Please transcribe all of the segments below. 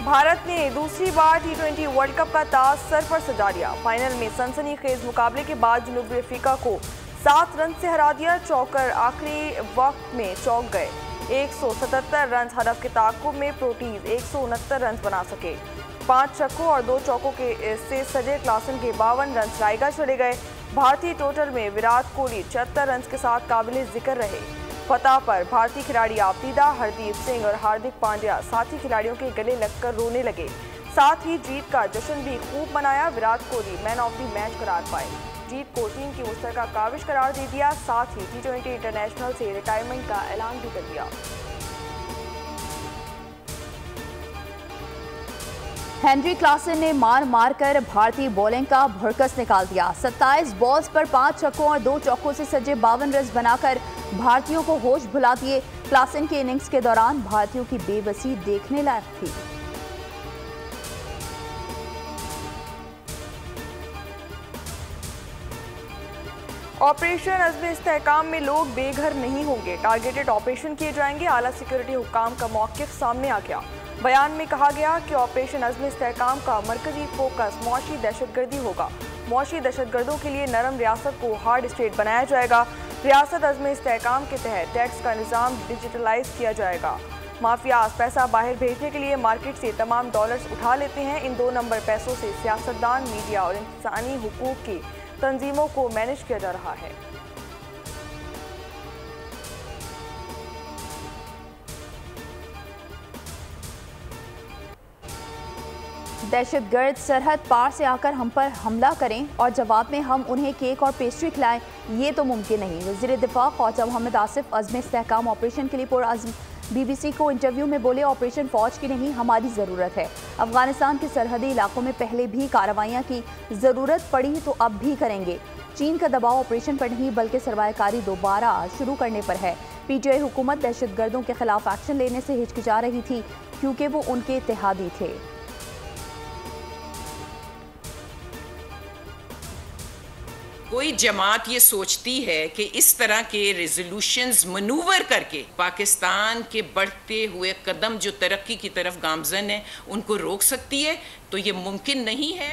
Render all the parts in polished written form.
भारत ने दूसरी बार T20 world cup का ताज सर पर सजा लिया। फाइनल में सनसनीखेज मुकाबले के बाद जनूबी अफ्रीका को 7 रन से हरा दिया। चौकर आखिरी वक्त में चौंक गए। 177 रन हदफ के ताकुब में प्रोटीज 169 रन बना सके। 5 छक्कों और 2 चौकों से सजे क्लासन के 52 रन रायगा चले गए। भारतीय टोटल में विराट कोहली 74 रन के साथ काबिल जिक्र रहे। फतह पर भारतीय खिलाड़ी आफरीदा, हरदीप सिंह और हार्दिक पांड्या साथी खिलाड़ियों के गले लगकर रोने लगे। साथ ही जीत का जश्न भी खूब मनाया। Virat Kohli man of the match करार पाए। जीत को टीम की मुश्तरका काविश करार दे दिया। साथ ही T20 इंटरनेशनल से रिटायरमेंट का ऐलान भी कर दिया। हेनरी क्लासन ने मार कर भारतीय बॉलिंग का भड़कस निकाल दिया। 27 बॉल्स पर 5 छक्कों और 2 चौकों से सजे 52 रन बनाकर भारतीयों को होश भुला दिए। क्लासन के इनिंग्स के दौरान भारतीयों की बेबसी देखने लायक थी। ऑपरेशन अज़्म इस्तेहकाम में लोग बेघर नहीं होंगे। टारगेटेड ऑपरेशन किए जाएंगे। आला सिक्योरिटी हुक्काम का मौक़िफ़ सामने आ गया। बयान में कहा गया कि ऑपरेशन अज़्म इस्तेहकाम का मरकजी फोकस मुआशी दहशतगर्दी होगा। मुआशी दहशतगर्दों के लिए नरम रियासत को हार्ड स्टेट बनाया जाएगा। रियासत अज़्म इस्तेहकाम के तहत टैक्स का निज़ाम डिजिटलाइज किया जाएगा। माफियाज पैसा बाहर भेजने के लिए मार्केट से तमाम डॉलर्स उठा लेते हैं। इन 2 नंबर पैसों से सियासतदान, मीडिया और इंसानी हुकूक की तंजीमों को मैनेज किया जा रहा है। दहशतगर्द सरहद पार से आकर हम पर हमला करें और जवाब में हम उन्हें केक और पेस्ट्री खिलाएं, ये तो मुमकिन नहीं। वज़ीर दिफा ख्वाजा मोहम्मद आसिफ अज़्म इस्तेहकाम ऑपरेशन के लिए पुरअज़्म BBC को इंटरव्यू में बोले, ऑपरेशन फौज की नहीं हमारी ज़रूरत है। अफगानिस्तान के सरहदी इलाकों में पहले भी कार्रवाइयाँ की ज़रूरत पड़ी तो अब भी करेंगे। चीन का दबाव ऑपरेशन पर नहीं बल्कि सरमायाकारी दोबारा शुरू करने पर है। PTI हुकूमत दहशतगर्दों के खिलाफ एक्शन लेने से हिचकिचा रही थी क्योंकि वो उनके इत्तेहादी थे। कोई जमात ये सोचती है कि इस तरह के रेजोल्यूशंस मनूवर करके पाकिस्तान के बढ़ते हुए कदम जो तरक्की की तरफ गामजन है उनको रोक सकती है, तो ये मुमकिन नहीं है।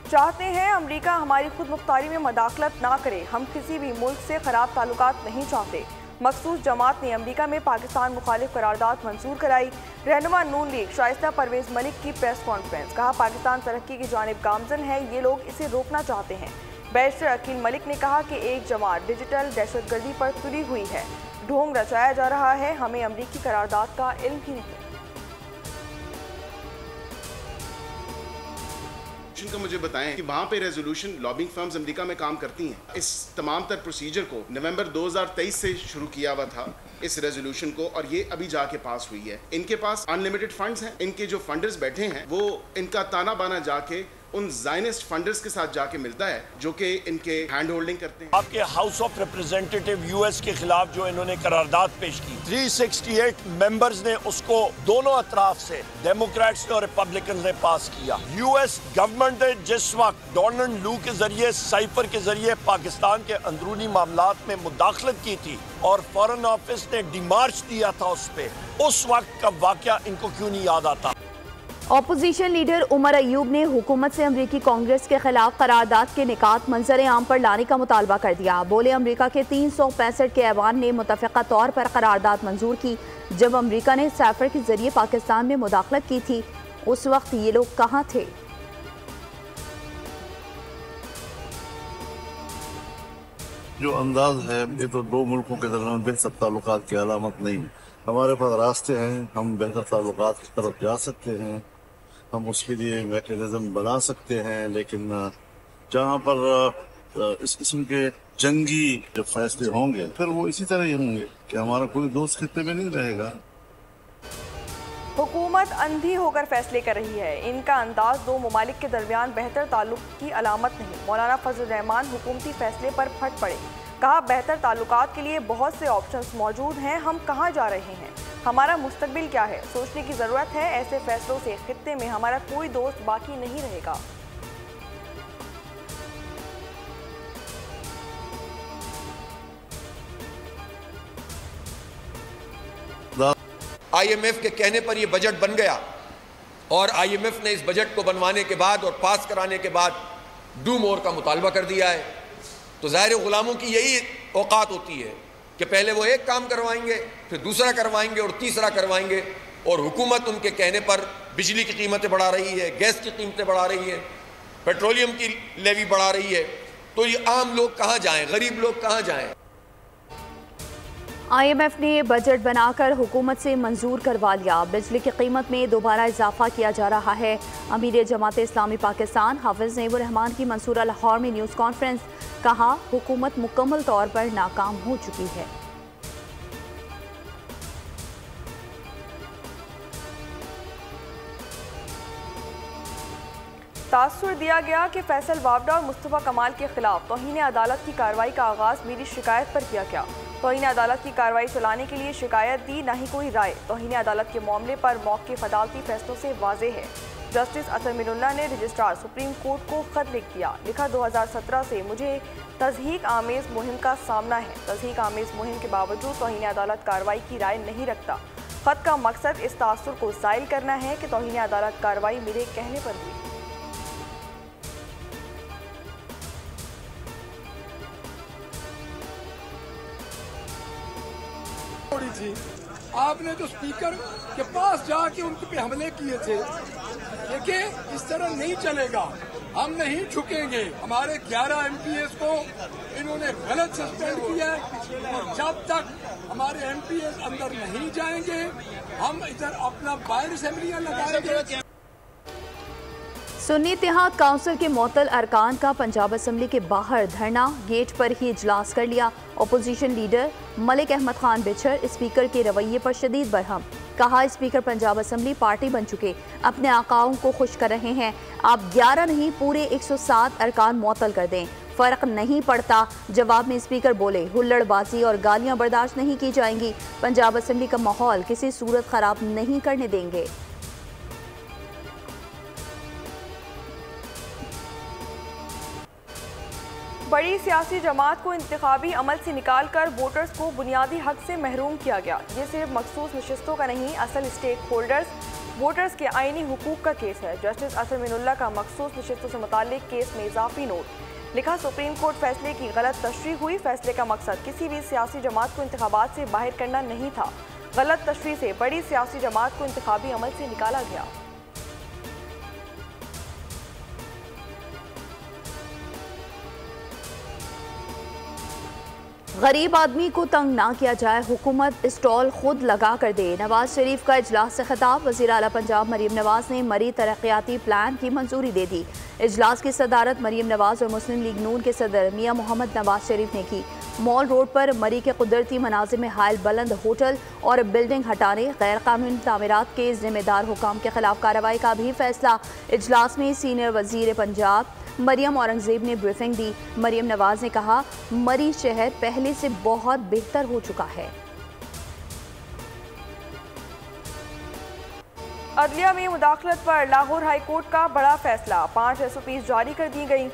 चाहते हैं अमेरिका हमारी खुद मुख्तारी में मदाखलत ना करे। हम किसी भी मुल्क से खराब ताल्लुकात नहीं चाहते। मखसूस जमात ने अमेरिका में पाकिस्तान मुखालिफ करारदाद मंजूर कराई। रहनुमा नून लीग शाइस्ता परवेज मलिक की प्रेस कॉन्फ्रेंस। कहा, पाकिस्तान तरक्की की जानिब गामजन है, ये लोग इसे रोकना चाहते हैं। बैरिस्टर अकील मलिक ने कहा कि एक जमात डिजिटल दहशतगर्दी पर तुली हुई है, ढोंग रचाया जा रहा है, हमें अमरीकी करारदाद का इल्म ही नहीं। का मुझे बताएं कि वहाँ पे रेजोल्यूशन लॉबिंग फर्म्स अमेरिका में काम करती हैं। इस तमाम तर प्रोसीजर को नवंबर 2023 से शुरू किया हुआ था इस रेजोल्यूशन को, और ये अभी जाके पास हुई है। इनके पास अनलिमिटेड फंड्स हैं। इनके जो फंडर्स बैठे हैं वो इनका ताना बाना जाके उन जायनिस्ट फंडर्स के साथ जाके मिलता है जो कि इनके हैंड होल्डिंग करते हैं। आपके हाउस ऑफ रिप्रेजेंटेटिव यूएस के खिलाफ जो इन्होंने करारदाद पेश की, 368 मेंबर्स ने उसको दोनों अतराफ से डेमोक्रेट्स ने और रिपब्लिकन ने पास किया। यूएस गवर्नमेंट ने जिस वक्त डोनाल्ड लू के जरिए साइफर के जरिए पाकिस्तान के अंदरूनी मामलात में मुदाखलत की थी और फॉरेन ऑफिस ने डिमार्च दिया था उस पे, उस वक्त का वाकया इनको क्यों नहीं याद आता। ऑपोजिशन लीडर उमर अयूब ने हुकूमत से अमरीकी कांग्रेस के खिलाफ करारदाद के निकात मंजर आम पर लाने का मुतालबा कर दिया। बोले, अमरीका के 365 के ऐवान ने मुतफ़िक़ा तौर पर करारदाद मंजूर की। जब अमरीका ने साइफर के जरिए पाकिस्तान में मुदाखलत की थी उस वक्त ये लोग कहाँ थे? जो अंदाज है ये तो 2 मुल्कों के दरमियान बेहतर ताल्लुकात की अलामत नहीं। हमारे पास रास्ते हैं, हम बेहतर ताल्लुकात की तरफ जा सकते हैं, हम उसके लिए मैकेनिज्म बना सकते हैं, लेकिन जहाँ पर इस किस्म के जंगी जो फैसले होंगे फिर वो इसी तरह ही होंगे कि हमारा कोई दोस्त खित्ते में नहीं रहेगा। हुकूमत अंधी होकर फैसले कर रही है। इनका अंदाज 2 ममालिक के दरमियान बेहतर ताल्लुक की अलामत नहीं। मौलाना फजल रहमान हुकूमती फैसले पर फट पड़े। कहा, बेहतर ताल्लुकात के लिए बहुत से ऑप्शंस मौजूद हैं, हम कहाँ जा रहे हैं, हमारा मुस्तकबिल क्या है, सोचने की ज़रूरत है। ऐसे फैसलों से खित्ते में हमारा कोई दोस्त बाकी नहीं रहेगा। IMF के कहने पर यह बजट बन गया और IMF ने इस बजट को बनवाने के बाद और पास कराने के बाद डू मोर का मुतालबा कर दिया है। तो ज़ाहिर गुलामों की यही औकात होती है कि पहले वो एक काम करवाएंगे, फिर दूसरा करवाएंगे और तीसरा करवाएंगे, और हुकूमत उनके कहने पर बिजली की कीमतें बढ़ा रही है, गैस की कीमतें बढ़ा रही है, पेट्रोलियम की लेवी बढ़ा रही है। तो ये आम लोग कहाँ जाएं, गरीब लोग कहाँ जाएं? IMF ने बजट बनाकर हुकूमत से मंजूर करवा लिया। बिजली की कीमत में दोबारा इजाफा किया जा रहा है। अमीर जमात इस्लामी पाकिस्तान हाफिज नईमुर रहमान की मंसूरा लाहौर में न्यूज़ कॉन्फ्रेंस, कहा हुकूमत मुकम्मल तौर पर नाकाम हो चुकी है। तासुर दिया गया कि फैसल वावडा और मुस्तफ़ा कमाल के खिलाफ तौहीन अदालत की कार्रवाई का आगाज़ मेरी शिकायत पर किया गया। तौहीन अदालत की कार्रवाई चलाने के लिए शिकायत दी, ना ही कोई राय। तौहीन अदालत के मामले पर मौक़िफ़ अदालती फैसलों से वाज़ेह है। जस्टिस अतर मिनुल्लाह ने रजिस्ट्रार सुप्रीम कोर्ट को ख़त लिख दिया। लिखा, 2017 से मुझे तज़हीक आमेज़ मुहिम का सामना है। तज़हीक आमेज़ मुहिम के बावजूद तौहीन अदालत कार्रवाई की राय नहीं रखता। ख़त का मकसद इस तासुर को ज़ाइल करना है कि तौहीन अदालत कार्रवाई मेरे कहने पर हुई। थी आपने जो स्पीकर के पास जाके उनके पे हमले किए थे, देखिए इस तरह नहीं चलेगा। हम नहीं झुकेंगे। हमारे 11 MPs को इन्होंने गलत सस्पेंड किया है और जब तक हमारे MPs अंदर नहीं जाएंगे हम इधर अपना बाहर असेंबलियां लगाएंगे। सुन्नी इत्तेहाद काउंसिल के मुअत्तल अरकान का पंजाब असम्बली के बाहर धरना, गेट पर ही इजलास कर लिया। Opposition leader Malik Ahmad Khan Bhachar speaker के रवैये पर शदीद बरहम, कहा स्पीकर पंजाब असम्बली पार्टी बन चुके, अपने आकाओं को खुश कर रहे हैं। आप 11 नहीं पूरे 107 अरकान मुअत्तल कर दें, फर्क नहीं पड़ता। जवाब में स्पीकर बोले, हुल्लड़बाजी और गालियां बर्दाश्त नहीं की जाएंगी। पंजाब असम्बली का माहौल किसी सूरत खराब नहीं करने देंगे। बड़ी सियासी जमात को इंतखाबी अमल से निकाल कर वोटर्स को बुनियादी हक से महरूम किया गया। ये सिर्फ मखसूस नशिस्तों का नहीं, असल स्टेक होल्डर्स वोटर्स के आईनी हुकूक का केस है। जस्टिस अतर मिनुल्लाह का मखसूस नशिस्तों से मुताल्लिक केस में इजाफी नोट। लिखा, सुप्रीम कोर्ट फैसले की गलत तशरीह हुई। फैसले का मकसद किसी भी सियासी जमात को इंतखाबात से बाहर करना नहीं था। गलत तशरीह से बड़ी सियासी जमात को इंतखाबी अमल से निकाला गया। गरीब आदमी को तंग ना किया जाए, हुकूमत स्टॉल खुद लगा कर दे। नवाज शरीफ का इजलास से खिताब। वज़ीर आला पंजाब मरीम नवाज ने मरी तरक्याती प्लान की मंजूरी दे दी। इजलास की सदारत मरीम नवाज और मुस्लिम लीग नून के सदर मियां मोहम्मद नवाज शरीफ ने की। मॉल रोड पर मरी के कुदरती मनाजिर में हायल बुलंद होटल और बिल्डिंग हटाने, गैर कानूनी तामीरात के जिम्मेदार हुकाम के खिलाफ कार्रवाई का भी फैसला। इजलास में सीनियर वजीर पंजाब मरियम औरंगजेब ने ब्रीफिंग दी। मरियम नवाज ने कहा, मरी शहर पहले से बहुत बेहतर हो चुका है। अदलिया में मुदाखलत पर लाहौर हाई कोर्ट का बड़ा फैसला। 5 SOPs जारी कर दी गई।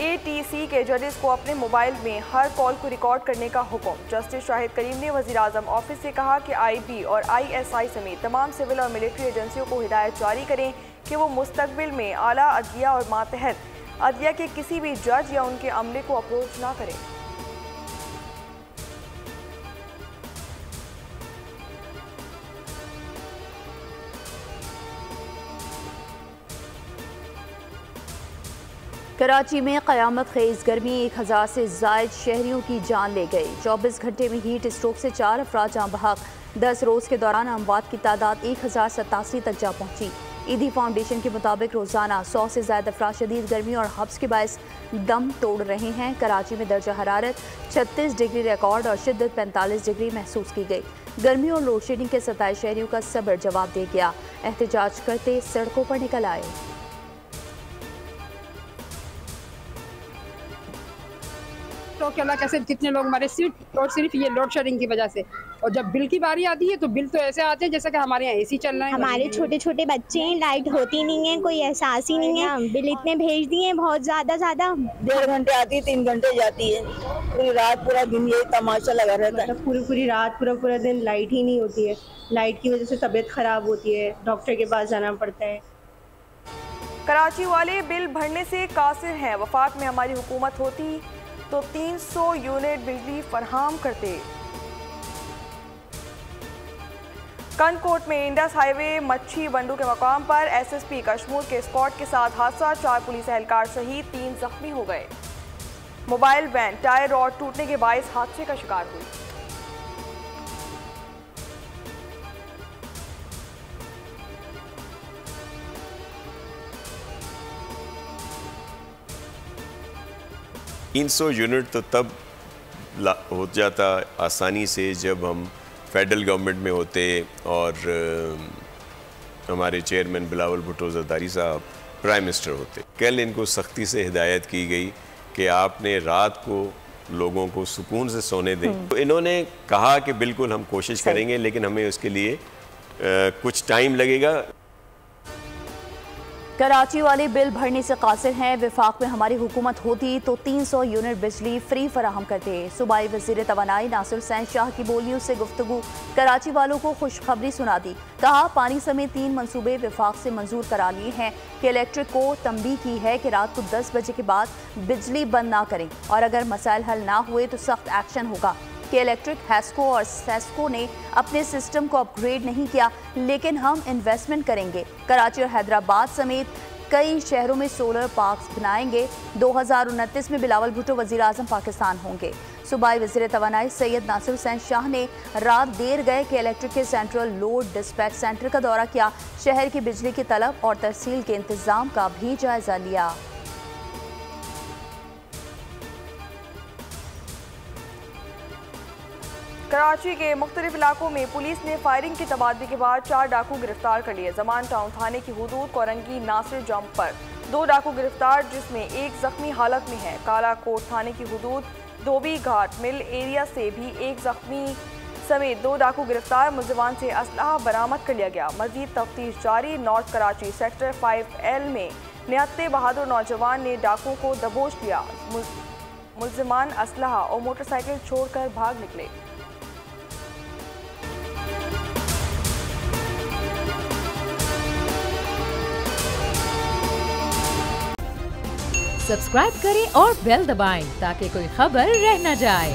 ATC के जजेस को अपने मोबाइल में हर कॉल को रिकॉर्ड करने का हुक्म। जस्टिस शाहिद करीम ने वज़ीर आज़म ऑफिस से कहा कि IB और ISI समेत तमाम सिविल और मिलिट्री एजेंसियों को हिदायत जारी करें कि वो मुस्तकबिल में आला अदलिया और मातहत अदलिया के किसी भी जज या उनके अमले को अप्रोच ना करें। कराची में क़यामत खेज गर्मी 1000 से ज़ायद शहरियों की जान ले गई। 24 घंटे में हीट स्ट्रोक से 4 अफराद जाँ बहक। 10 रोज़ के दौरान अमवात की तादाद 1087 तक जा पहुँची। ईदी फाउंडेशन के मुताबिक रोज़ाना 100 से ज़्यादा अफराद शदीद गर्मी और हब्स के बायस दम तोड़ रहे हैं। कराची में दर्जा हरारत 36 डिग्री रिकॉर्ड और शिद्दत 45 डिग्री महसूस की गई। गर्मी और लोड शेडिंग के 27 शहरियों का सब्र जवाब दे गया। एहतजाज करते सड़कों पर निकल आए। स्टॉक चला, कैसे कितने लोग मरे सिर्फ और सिर्फ ये लोड शेडिंग की वजह से। और जब बिल की बारी आती है तो बिल तो ऐसे आते हैं जैसे कि हमारे यहाँ एसी चल रहा है। हमारे छोटे छोटे बच्चे हैं, लाइट होती नहीं है, कोई एहसास ही नहीं है। बिल इतने भेज दिए हैं, बहुत ज्यादा 1.5 घंटे आती है, 3 घंटे जाती है। पूरी रात पूरा दिन ये तमाशा लगा रहता है। पूरी रात पूरा दिन लाइट ही नहीं होती है। लाइट की वजह से तबीयत खराब होती है, डॉक्टर के पास जाना पड़ता है। कराची वाले बिल भरने से कासिर हैं। वफाक में हमारी हुकूमत होती तो 300 यूनिट बिजली फराहम करते। कनकोट में इंडस हाईवे मच्छी बंडू के मकाम पर एसएसपी कश्मीर के स्क्वाड के साथ हादसा, 4 पुलिस एहलकार शहीद, 3 जख्मी हो गए। मोबाइल वैन टायर रॉड टूटने के बायस हादसे का शिकार हुई। $300 यूनिट तो तब हो जाता आसानी से जब हम फेडरल गवर्नमेंट में होते और हमारे चेयरमैन बिलावल भुट्टो ज़रदारी साहब प्राइम मिनिस्टर होते। कल इनको सख्ती से हिदायत की गई कि आपने रात को लोगों को सुकून से सोने दें। तो इन्होंने कहा कि बिल्कुल हम कोशिश करेंगे, लेकिन हमें उसके लिए कुछ टाइम लगेगा। कराची वाले बिल भरने से कासिर हैं। वफाक में हमारी हुकूमत होती तो 300 यूनिट बिजली फ्री फराहम करते। सूबाई वज़ीर तवानाई नासिर हुसैन शाह की बोलियों से गुफ्तगू कराची वालों को खुशखबरी सुना दी। कहा, पानी समेत 3 मंसूबे वफाक से मंजूर करा लिए हैं कि इलेक्ट्रिक को तंबीह की है कि रात को 10 बजे के बाद बिजली बंद ना करें और अगर मसाइल हल ना हुए तो सख्त एक्शन होगा। कि इलेक्ट्रिक, हैस्को और सेस्को ने अपने सिस्टम को अपग्रेड नहीं किया, लेकिन हम इन्वेस्टमेंट करेंगे। कराची और हैदराबाद समेत कई शहरों में सोलर पार्क्स बनाएंगे। 2029 में बिलावल भुट्टो वज़ीर आज़म पाकिस्तान होंगे। सूबाई वज़ीर तवानाई सैयद नासिर हुसैन शाह ने रात देर गए कि इलेक्ट्रिक के सेंट्रल लोड डिस्पैच सेंटर का दौरा किया। शहर की बिजली की तलब और तरसील के इंतज़ाम का भी जायजा लिया। कराची के मुख्तलिफ इलाकों में पुलिस ने फायरिंग की तबादले के बाद 4 डाकू गिरफ्तार कर लिए। जमान टाउन थाने की हुदूद कोरंगी नासिर जंप पर 2 डाकू गिरफ्तार, जिसमें एक जख्मी हालत में है। काला कोट थाने की हुदूद धोबी घाट मिल एरिया से भी एक जख्मी समेत 2 डाकू गिरफ्तार। मुलजिमान से असलहा बरामद कर लिया गया। मजीद तफ्तीश जारी। नॉर्थ कराची सेक्टर 5L में 79 बहादुर नौजवान ने डाकुओं को दबोच लिया। मुलजिमान असलहा और मोटरसाइकिल छोड़कर भाग निकले। सब्सक्राइब करें और बेल दबाएं ताकि कोई खबर रह न जाए।